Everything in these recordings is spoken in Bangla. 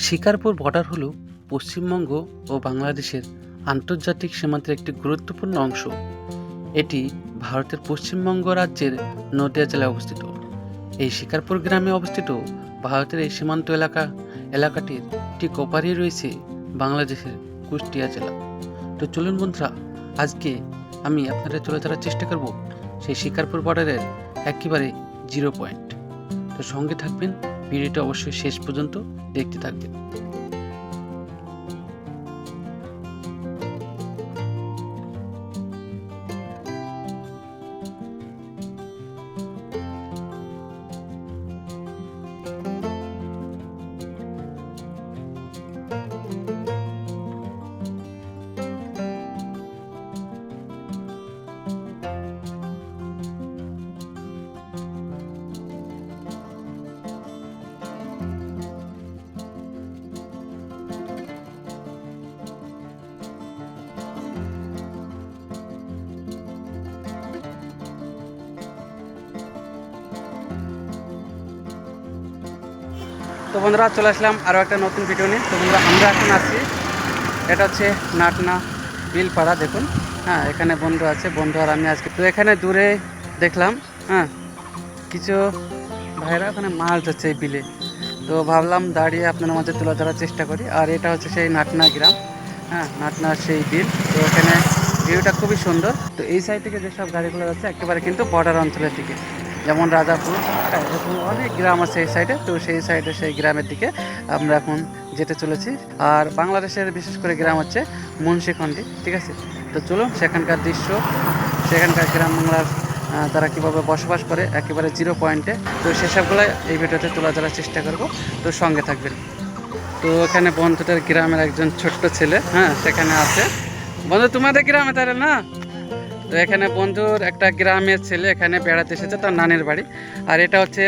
শিকারপুর বর্ডার হল পশ্চিমবঙ্গ ও বাংলাদেশের আন্তর্জাতিক সীমান্তের একটি গুরুত্বপূর্ণ অংশ। এটি ভারতের পশ্চিমবঙ্গ রাজ্যের নদিয়া জেলায় অবস্থিত। এই শিকারপুর গ্রামে অবস্থিত ভারতের এই সীমান্ত এলাকাটির ঠিক ওপারেই রয়েছে বাংলাদেশের কুষ্টিয়া জেলা। তো চলুন বন্ধুরা, আজকে আমি আপনাদের তুলে ধরার চেষ্টা করব সেই শিকারপুর বর্ডারের একেবারে জিরো পয়েন্ট। তো সঙ্গে থাকবেন, ভিডিওটা অবশ্যই শেষ পর্যন্ত দেখতে থাকবেন। তো বন্ধুরা, চলে আসলাম আরও একটা নতুন ভিডিও নিয়ে। তো বন্ধুরা, আমরা এখন আছি, এটা হচ্ছে নাটনা বিলপাড়া। দেখুন, হ্যাঁ, এখানে বন্ধু আছে, বন্ধু আর আমি আজকে। তো এখানে দূরে দেখলাম, হ্যাঁ, কিছু ভাইরা ওখানে মাছ ধরছে এই বিলে। তো ভাবলাম দাঁড়িয়ে আপনার মাঝে তুলে ধরার চেষ্টা করি। আর এটা হচ্ছে সেই নাটনা গ্রাম, হ্যাঁ, নাটনার সেই বিল। তো এখানে ভিউটা খুবই সুন্দর। তো এই সাইড থেকে যেসব গাড়িগুলো যাচ্ছে একেবারে কিন্তু বর্ডার অঞ্চলের দিকে, যেমন রাজাপুর, এরকম অনেক গ্রাম আছে এই সাইডে। তো সেই সাইডে সেই গ্রামের দিকে আমরা এখন যেতে চলেছি। আর বাংলাদেশের বিশেষ করে গ্রাম হচ্ছে মুন্সিখন্ডি, ঠিক আছে। তো চলুন সেখানকার দৃশ্য, সেখানকার গ্রাম বাংলার তারা কীভাবে বসবাস করে একেবারে জিরো পয়েন্টে, তো সেসবগুলো এই ভিডিওতে তুলে ধরার চেষ্টা করব। তো সঙ্গে থাকবেন। তো এখানে বন্ধুদের গ্রামের একজন ছোট্ট ছেলে, হ্যাঁ, সেখানে আছে। বন্ধু, তোমাদের গ্রামে তাহলে না? তো এখানে বন্ধুর একটা গ্রামের ছেলে এখানে বেড়াতে এসেছে, তার নানের বাড়ি। আর এটা হচ্ছে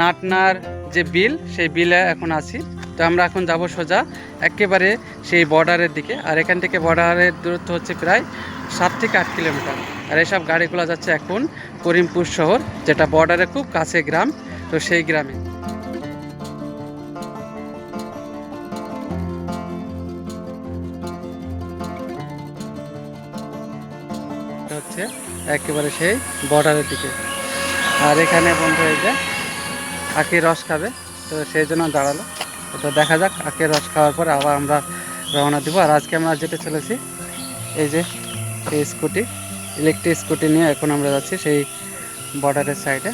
নাটনার যে বিল, সেই বিলে এখন আছি। তো আমরা এখন যাব সোজা একেবারে সেই বর্ডারের দিকে। আর এখান থেকে বর্ডারের দূরত্ব হচ্ছে প্রায় 7 থেকে 8 কিলোমিটার। আর এসব গাড়িগুলো যাচ্ছে এখন করিমপুর শহর, যেটা বর্ডারের খুব কাছে গ্রাম। তো সেই গ্রামে হচ্ছে একেবারে সেই বর্ডারের দিকে। আর এখানে বন্ধু এই যে আখের রস খাবে, তো সেই জন্য দাঁড়ালো। তো দেখা যাক, আখের রস খাওয়ার পর আবার আমরা রওনা দিব। আর আজকে আমরা যেতে চলেছি এই যে এই স্কুটি, ইলেকট্রিক স্কুটি নিয়ে এখন আমরা যাচ্ছি সেই বর্ডারের সাইডে।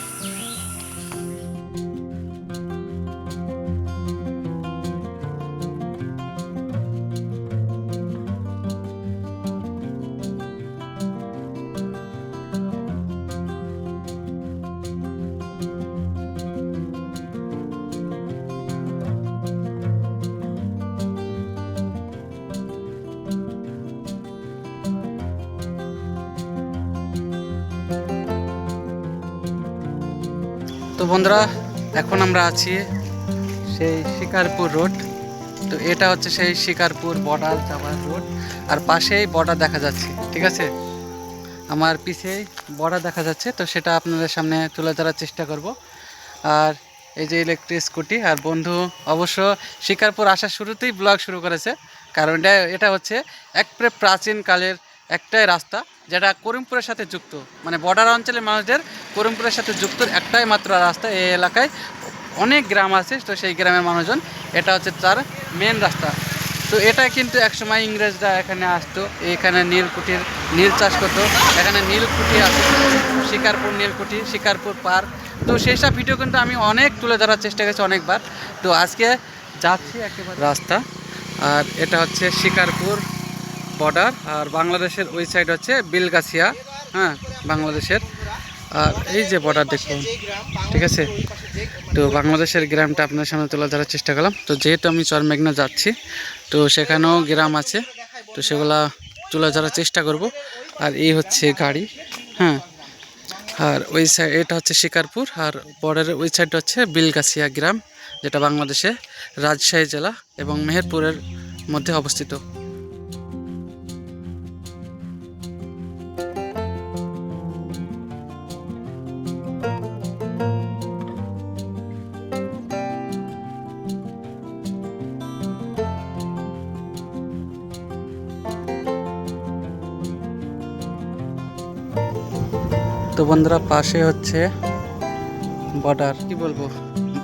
তো বন্ধুরা, এখন আমরা আছি সেই শিকারপুর রোড। তো এটা হচ্ছে সেই শিকারপুর বর্ডার যাওয়ার রোড। আর পাশেই বর্ডার দেখা যাচ্ছে, ঠিক আছে, আমার পিছেই বর্ডার দেখা যাচ্ছে। তো সেটা আপনাদের সামনে তুলে ধরার চেষ্টা করব। আর এই যে ইলেকট্রিক স্কুটি, আর বন্ধু অবশ্য শিকারপুর আসার শুরুতেই ব্লগ শুরু করেছে। কারণ এটা হচ্ছে এক প্রাচীনকালের একটাই রাস্তা, যেটা করিমপুরের সাথে যুক্ত, মানে বর্ডার অঞ্চলের মানুষদের করিমপুরের সাথে যুক্ত একটাই মাত্র রাস্তা। এই এলাকায় অনেক গ্রাম আছে, তো সেই গ্রামের মানুষজন, এটা হচ্ছে তার মেন রাস্তা। তো এটা কিন্তু একসময় ইংরেজরা এখানে আসতো, এখানে নীলকুঠির নীল চাষ করতো। এখানে নীলকুঠি আছে, শিকারপুর নীলকুঠি, শিকারপুর পার্ক। তো সেই সব ভিডিও কিন্তু আমি অনেক তুলে ধরার চেষ্টা করেছি অনেকবার। তো আজকে যাচ্ছি একেবারে রাস্তা। আর এটা হচ্ছে শিকারপুর বর্ডার। আর বাংলাদেশের ওই সাইড হচ্ছে বিলগাছিয়া, হ্যাঁ, বাংলাদেশের। আর এই যে বর্ডার দেখুন, ঠিক আছে। তো বাংলাদেশের গ্রামটা আপনার সামনে তুলে ধরার চেষ্টা করলাম। তো যেহেতু আমি চরমেঘনা যাচ্ছি, তো সেখানেও গ্রাম আছে, তো সেগুলা তুলে ধরার চেষ্টা করব। আর এই হচ্ছে গাড়ি, হ্যাঁ। আর ওই সাইড এটা হচ্ছে শিকারপুর, আর বর্ডারের ওই সাইড হচ্ছে বিলগাছিয়া গ্রাম, যেটা বাংলাদেশে রাজশাহী জেলা এবং মেহেরপুরের মধ্যে অবস্থিত। তো বন্ধুরা পাশে হচ্ছে বর্ডার, কি বলবো,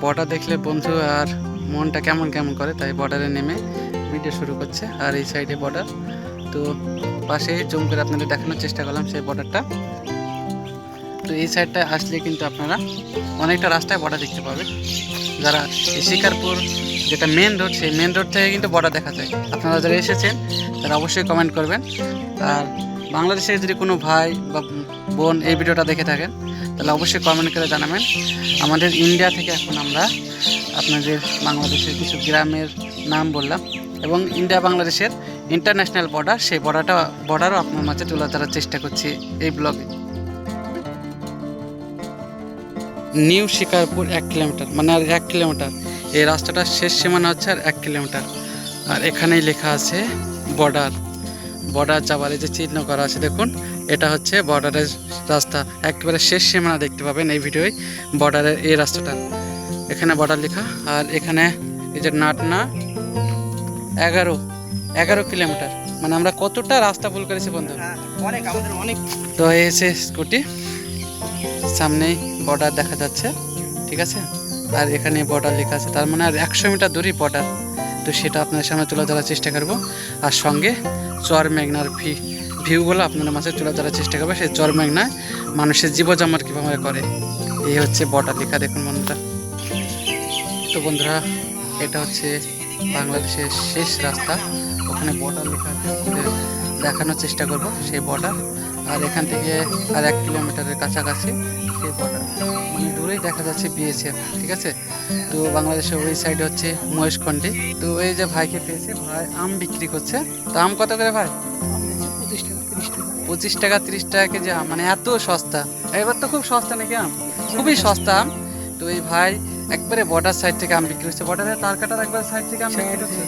বর্ডার দেখলে বন্ধু আর মনটা কেমন কেমন করে, তাই বর্ডারে নেমে ভিডিও শুরু করছে। আর এই সাইডে বর্ডার, তো পাশে জুম করে আপনাদের দেখানোর চেষ্টা করলাম সেই বর্ডারটা। তো এই সাইডটা আসলে কিন্তু আপনারা অনেকটা রাস্তায় বর্ডার দেখতে পাবেন। যারা এই শিকারপুর যেটা মেন রোড, সেই মেন রোড থেকে কিন্তু বর্ডার দেখা যায়। আপনারা যারা এসেছেন তারা অবশ্যই কমেন্ট করবেন। আর বাংলাদেশে যদি কোনো ভাই বা বোন এই ভিডিওটা দেখে থাকেন তাহলে অবশ্যই কমেন্ট করে জানাবেন। আমাদের ইন্ডিয়া থেকে এখন আমরা আপনাদের বাংলাদেশের কিছু গ্রামের নাম বললাম, এবং ইন্ডিয়া বাংলাদেশের ইন্টারন্যাশনাল বর্ডার, সেই বর্ডারও আপনার মাঝে তুলে ধরার চেষ্টা করছি এই ব্লগে। নিউ শিকারপুর 1 কিলোমিটার, মানে আর 1 কিলোমিটার, এই রাস্তাটার শেষ সীমানা হচ্ছে আর 1 কিলোমিটার। আর এখানেই লেখা আছে বর্ডার, বর্ডার যাবার এই যে চিহ্ন করা আছে দেখুন, এটা হচ্ছে বর্ডারের রাস্তা। একেবারে শেষ সীমানা দেখতে পাবেন এই ভিডিওয় বর্ডারের এই রাস্তাটা, এখানে বর্ডার লেখা। আর এখানে এই যে নাটনা 11 কিলোমিটার, মানে আমরা কতটা রাস্তা ভুল করেছি বন্ধু, অনেক। তো এই এসে স্কুটি, সামনেই বর্ডার দেখা যাচ্ছে, ঠিক আছে। আর এখানে বর্ডার লেখা আছে, তার মানে আর 100 মিটার দূরই বর্ডার। তো সেটা আপনাদের সামনে তুলে ধরার চেষ্টা করবো। আর সঙ্গে চর মেঘনার ভিউগুলো আপনাদের মাঝে তুলে ধরার চেষ্টা করবো। সেই চর মেঘনায় মানুষের জীবজমাট কীভাবে করে, এই হচ্ছে বর্ডার লেখা দেখুন বন্ধুরা। তো বন্ধুরা এটা হচ্ছে বাংলাদেশের শেষ রাস্তা, ওখানে বর্ডার লেখা আছে, দেখানোর চেষ্টা করব সেই বর্ডার। আর এখান থেকে আর 1 কিলোমিটারের কাছাকাছি সেই বর্ডার, মানে দূরেই দেখা যাচ্ছে বিএসএফ, ঠিক আছে। তো বাংলাদেশের ওই সাইডে হচ্ছে মহেশখণ্ডী। তো এই যে ভাইকে পেয়েছে, ভাই আম বিক্রি করছে। তো আম কত করে ভাই? 25 টাকা 30 টাকা কেজি আম, মানে এত সস্তা। এবার তো খুব সস্তা নাকি আম, খুবই সস্তা আম। তো এই ভাই একবারে বর্ডার সাইড থেকে আম বিক্রি করছে, বর্ডারের তার কাটার একবার সাইড থেকে আম বিক্রি করছে,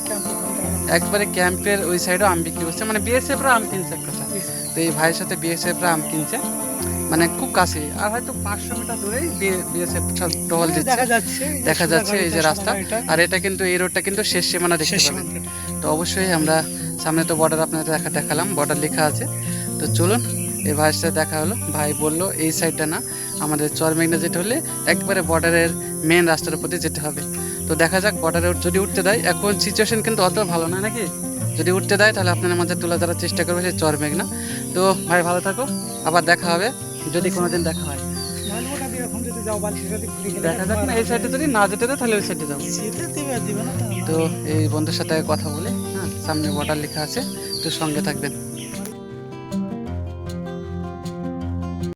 একবারে ক্যাম্পের ওই সাইডেও আম বিক্রি করছে, মানে বিএসএফরা আম কিনছে এক কথা। তো এই ভাইয়ের সাথে বিএসএফরা আম কিনছে, মানে খুব কাছে। আর হয়তো 500 মিটার দূরেই বিএসএফ টহল দিচ্ছে, দেখা যাচ্ছে এই যে রাস্তা। আর এটা কিন্তু এই রোডটা কিন্তু শেষ সীমানা দেখতে পাবেন। তো অবশ্যই আমরা সামনে তো বর্ডার আপনাদের দেখালাম, বর্ডার লেখা আছে। তো চলুন, এই ভাইয়ের সাথে দেখা হলো, ভাই বললো এই সাইডটা না, আমাদের চরমেঘনা যেতে হলে একবারে বর্ডারের মেন রাস্তার প্রতি যেতে হবে। তো দেখা যাক বর্ডারে যদি উঠতে দেয়, এখন সিচুয়েশন কিন্তু অত ভালো না নাকি, যদি উঠতে দেয় তাহলে আপনাদের মাঝে তুলে ধরার চেষ্টা করবে সেই চরমেঘনা। তো ভাই ভালো থাকো, আবার দেখা হবে যদি কোনোদিন দেখা হয়। দেখা যাক না, এই সাইডে যদি না যেতে দেয় তাহলে ওই সাইডে যাবো। তো এই বন্ধুর সাথে কথা বলে, হ্যাঁ, সামনে বর্ডার লেখা আছে, তো সঙ্গে থাকবেন।